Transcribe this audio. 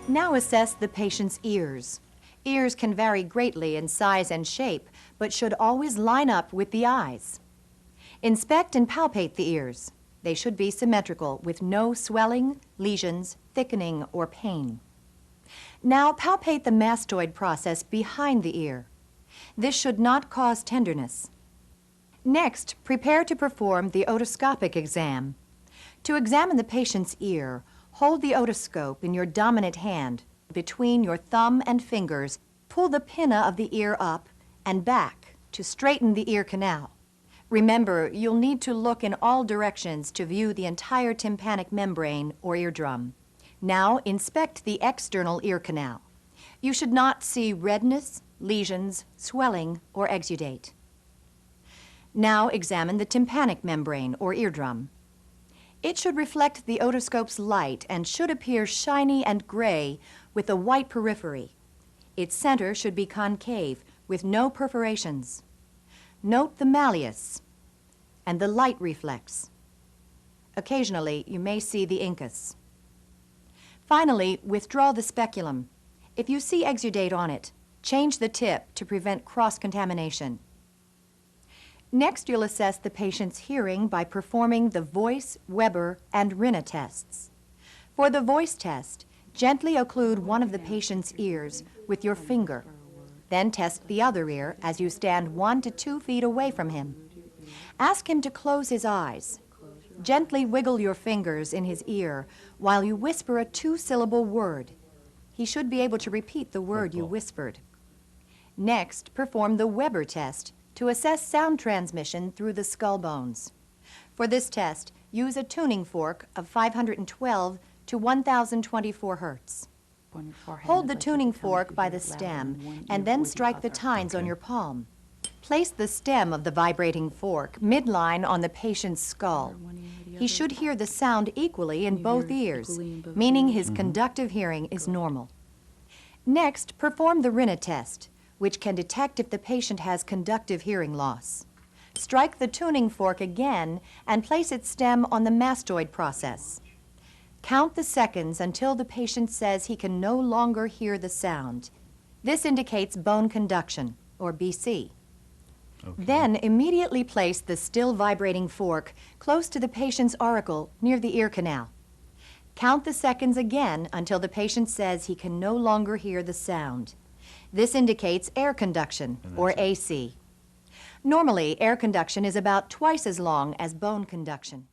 Now assess the patient's ears. Ears can vary greatly in size and shape, but should always line up with the eyes. Inspect and palpate the ears. They should be symmetrical with no swelling, lesions, thickening, or pain. Now palpate the mastoid process behind the ear. This should not cause tenderness. Next, prepare to perform the otoscopic exam. To examine the patient's ear, hold the otoscope in your dominant hand. Between your thumb and fingers, pull the pinna of the ear up and back to straighten the ear canal. Remember, you'll need to look in all directions to view the entire tympanic membrane or eardrum. Now inspect the external ear canal. You should not see redness, lesions, swelling, or exudate. Now examine the tympanic membrane or eardrum. It should reflect the otoscope's light and should appear shiny and gray with a white periphery. Its center should be concave with no perforations. Note the malleus and the light reflex. Occasionally, you may see the incus. Finally, withdraw the speculum. If you see exudate on it, change the tip to prevent cross-contamination. Next, you'll assess the patient's hearing by performing the voice, Weber, and Rinne tests. For the voice test, gently occlude one of the patient's ears with your finger. Then test the other ear as you stand 1 to 2 feet away from him. Ask him to close his eyes. Gently wiggle your fingers in his ear while you whisper a 2-syllable word. He should be able to repeat the word you whispered. Next, perform the Weber test to assess sound transmission through the skull bones. For this test, use a tuning fork of 512 to 1024 hertz. Hold the tuning fork by the stem and then strike the tines on your palm. Place the stem of the vibrating fork midline on the patient's skull. He should hear the sound equally in both ears, meaning his conductive hearing is normal. Next, perform the Rinne test, which can detect if the patient has conductive hearing loss. Strike the tuning fork again and place its stem on the mastoid process. Count the seconds until the patient says he can no longer hear the sound. This indicates bone conduction, or BC. Okay. Then immediately place the still vibrating fork close to the patient's auricle near the ear canal. Count the seconds again until the patient says he can no longer hear the sound. This indicates air conduction, or AC. Normally, air conduction is about twice as long as bone conduction.